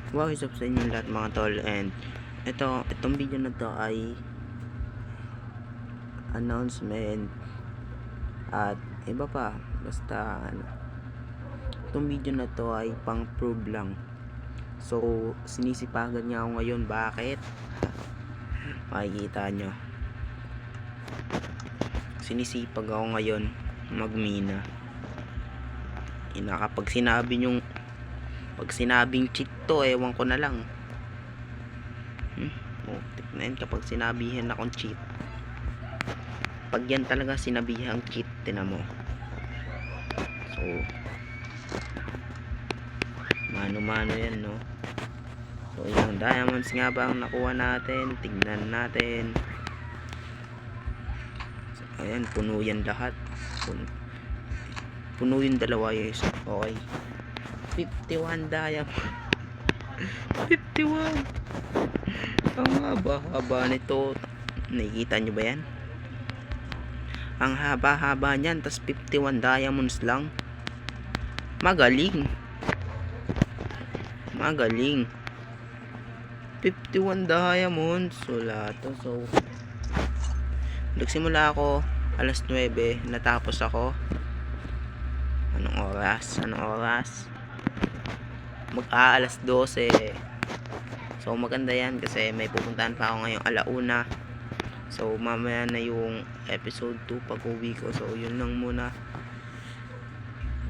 What is up sa inyo lahat mga tol, and itong video na to ay announcement at iba pa, basta itong video na to ay pang prove lang. So sinisipagan niya ako ngayon. Bakit? Makikita nyo, sinisipag ako ngayon magmina. Kapag sinabing cheat to, ewan ko na lang. Tignan, kapag sinabihan akong cheat, pag yan talaga sinabihang cheat, tinan mo. So mano-mano yan, no? So ilang diamonds nga ba ang nakuha natin? Tignan natin. So, ayan, puno yan lahat. Puno yung dalawa, yes. Okay, 51 diamond. 51. Ang haba-haba nito. Nakikita nyo ba yan? Ang haba-haba nyan, tas 51 diamonds lang. Magaling. 51 diamonds. Wala to. So nagsimula ako alas 9, natapos ako anong oras? Mag-aalas 12. So maganda yan kasi may pupuntahan pa ako ngayong alauna. So mamaya na yung episode 2 pag uwi ko. So yun lang muna.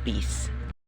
Peace.